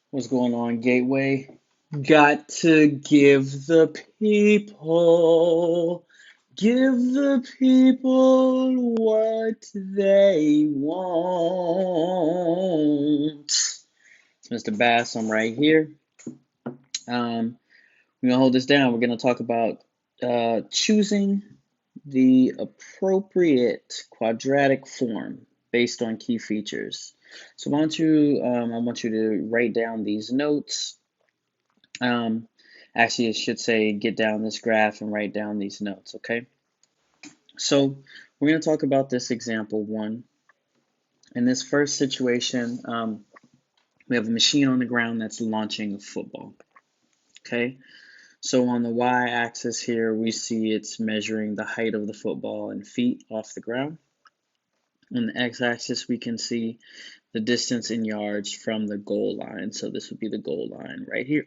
What's going on, Gateway? Got to give the people what they want. It's Mr. Bass, I'm right here. We're gonna hold this down. We're gonna talk about choosing the appropriate quadratic form based on key features. So I want you to write down these notes. Um, Actually, it should say get down this graph and write down these notes, okay? So we're going to talk about this example one. In this first situation, we have a machine on the ground that's launching a football, okay? So on the y-axis here, we see it's measuring the height of the football in feet off the ground. On the x-axis, we can see the distance in yards from the goal line. So this would be the goal line right here.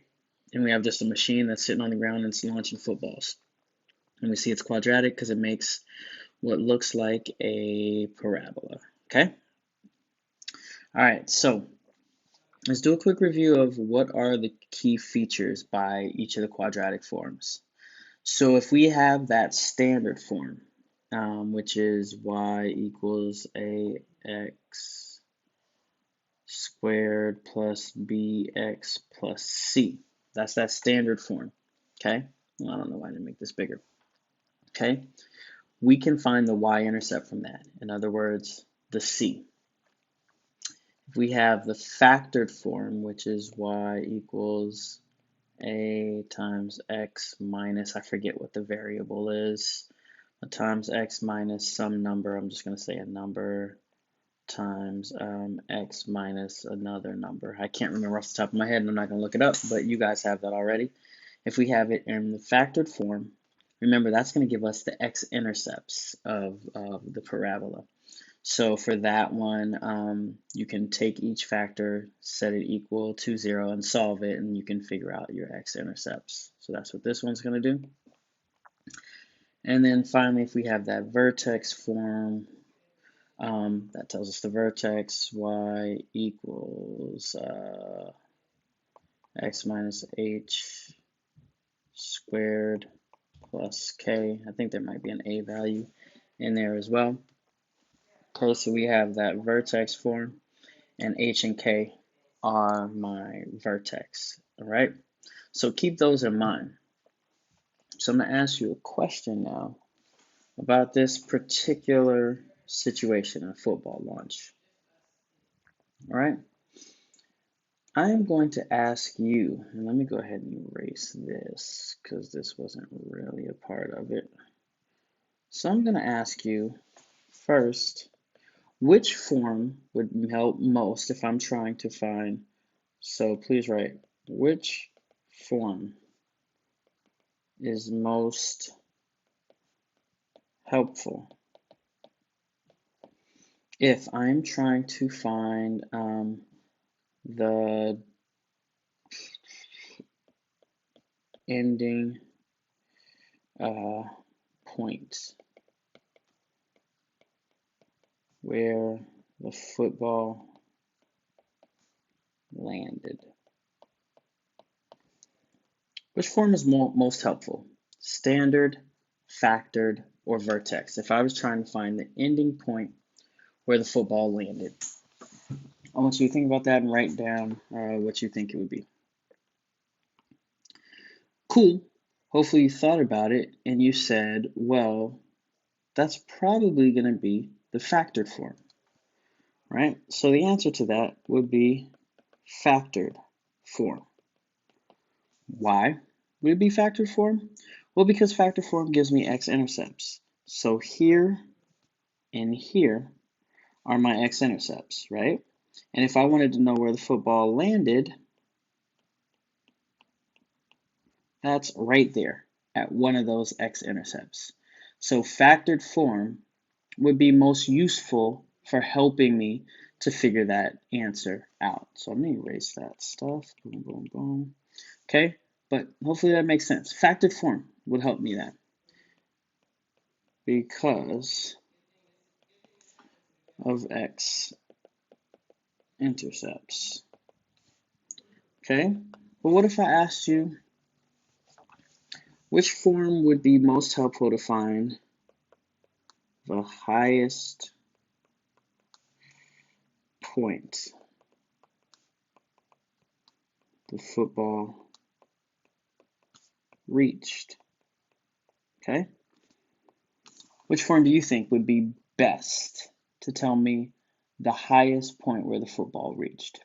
And we have just a machine that's sitting on the ground and it's launching footballs. And we see it's quadratic because it makes what looks like a parabola. Okay? All right, so let's do a quick review of what are the key features by each of the quadratic forms. So if we have that standard form, which is y equals ax squared plus bx plus c. That's that standard form, okay? Well, I don't know why I didn't make this bigger, okay? We can find the y-intercept from that. In other words, the c. If we have the factored form, which is y equals a times x minus, I forget what the variable is, times x minus some number, I'm just going to say a number, times x minus another number. I can't remember off the top of my head, and I'm not going to look it up, but you guys have that already. If we have it in the factored form, remember that's going to give us the x-intercepts of the parabola. So for that one, you can take each factor, set it equal to 0, and solve it, and you can figure out your x-intercepts. So that's what this one's going to do. And then finally, if we have that vertex form, that tells us the vertex y equals x minus h squared plus k. I think there might be an a value in there as well. Okay, so we have that vertex form, and h and k are my vertex. All right, so keep those in mind. So I'm going to ask you a question now about this particular situation, a football launch. All right. I am going to ask you, and let me go ahead and erase this because this wasn't really a part of it. So I'm going to ask you first, which form would help most if I'm trying to find, so please write, which form is most helpful if I'm trying to find the ending point where the football landed. Which form is most helpful? Standard, factored, or vertex? If I was trying to find the ending point where the football landed. I want you to think about that and write down what you think it would be. Cool. Hopefully you thought about it and you said, well, that's probably going to be the factored form, right? So the answer to that would be factored form. Why would it be factored form? Well, because factored form gives me x-intercepts. So here and here are my x-intercepts, right? And if I wanted to know where the football landed, that's right there at one of those x-intercepts. So factored form would be most useful for helping me to figure that answer out. So I'm going to erase that stuff. Boom, boom, boom. Okay, but hopefully that makes sense. Factored form would help me that because of x-intercepts. Okay, but what if I asked you which form would be most helpful to find the highest point the football reached? Okay, which form do you think would be best to tell me the highest point where the football reached?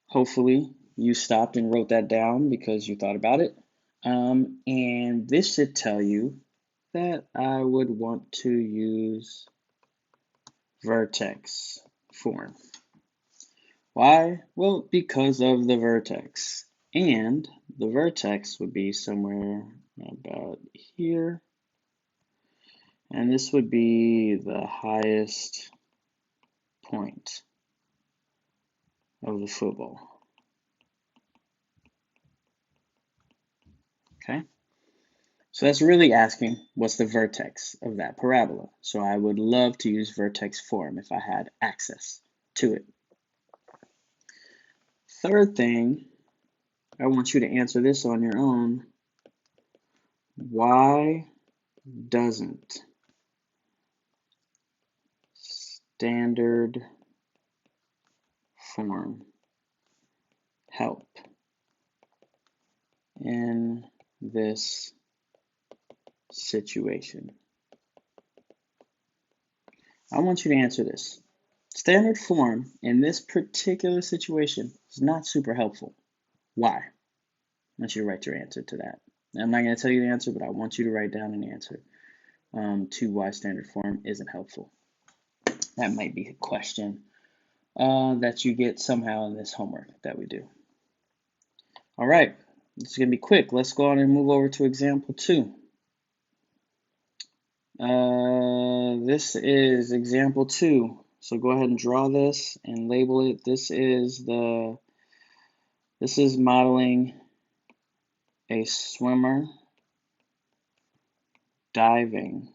Hopefully, you stopped and wrote that down because you thought about it. And this should tell you that I would want to use vertex form. Why? Well, because of the vertex. And the vertex would be somewhere about here. And this would be the highest point of the football. Okay? So that's really asking what's the vertex of that parabola. So I would love to use vertex form if I had access to it. Third thing, I want you to answer this on your own. Why doesn't standard form help in this situation? I want you to answer this. Standard form in this particular situation is not super helpful. Why? I want you to write your answer to that. I'm not going to tell you the answer, but I want you to write down an answer to why standard form isn't helpful. That might be a question that you get somehow in this homework that we do. All right, this is going to be quick. Let's go on and move over to example 2. This is example 2. So go ahead and draw this and label it. This is modeling a swimmer diving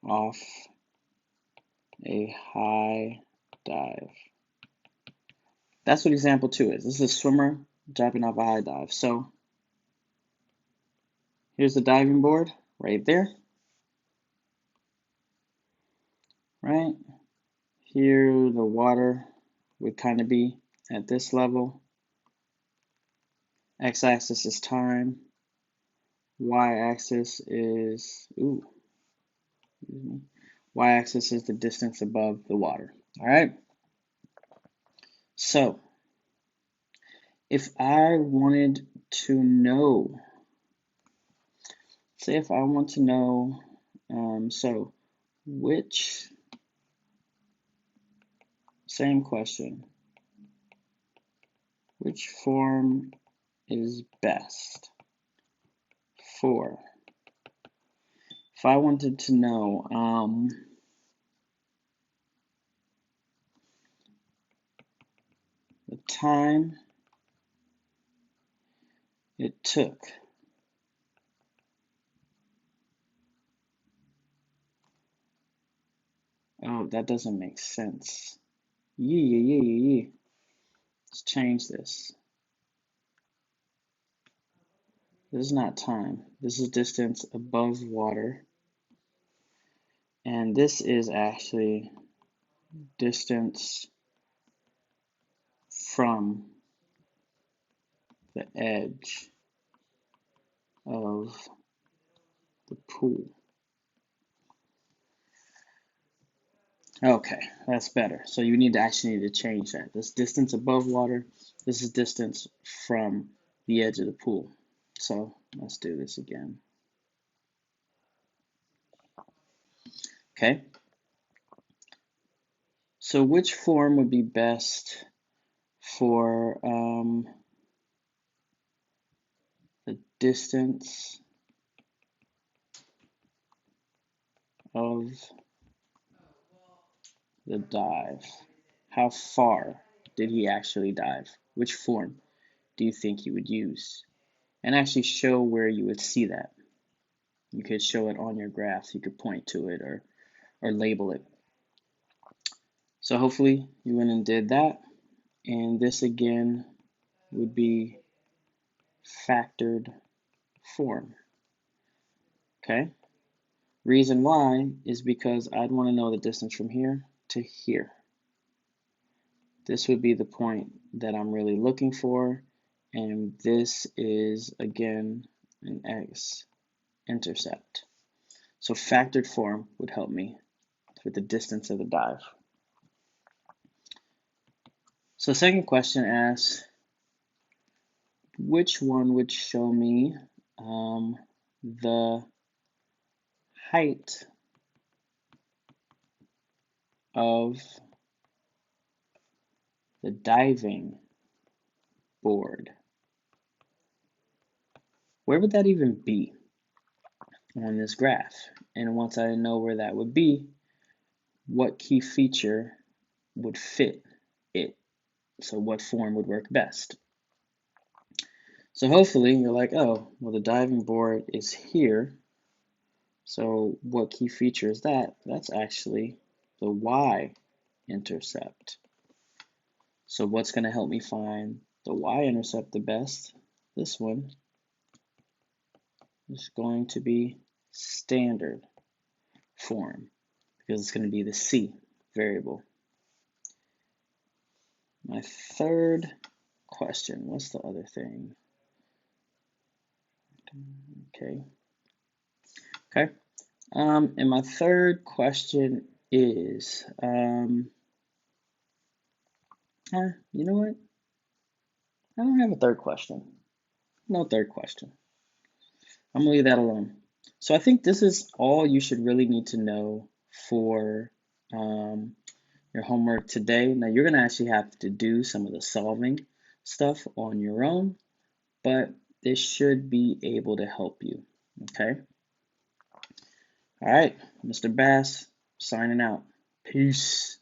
off a high dive. That's what example 2 is. This is a swimmer diving off a high dive. So here's the diving board right there. Right? Here the water would kind of be at this level. X-axis is time. Y-axis is, Y-axis is the distance above the water. All right? So, if I wanted to know, say if I want to know, same question, which form is best for, if I wanted to know, the time it took that doesn't make sense. Let's change this. This is not time. This is distance above water. And this is actually distance from the edge of the pool. Okay, that's better. So you actually need to change that. This distance above water, this is distance from the edge of the pool. So let's do this again. Okay. So which form would be best for the distance of the dive? How far did he actually dive? Which form do you think he would use? And actually show where you would see that. You could show it on your graph. You could point to it or label it. So hopefully you went and did that. And this again would be factored form. Okay? Reason why is because I'd want to know the distance from here to here. This would be the point that I'm really looking for, and this is, again, an x-intercept. So factored form would help me with the distance of the dive. So the second question asks, which one would show me the height of the diving board? Where would that even be on this graph? And once I know where that would be, what key feature would fit it? So what form would work best? So hopefully you're like, oh, well, the diving board is here. So what key feature is that? That's actually the y-intercept. So what's going to help me find the y-intercept the best? This one is going to be standard form because it's going to be the c variable. My third question, what's the other thing? Okay. And my third question is, you know what? I don't have a third question. No third question. I'm gonna leave that alone. So I think this is all you should really need to know for your homework today. Now you're gonna actually have to do some of the solving stuff on your own, but this should be able to help you, okay? All right, Mr. Bass, signing out. Peace.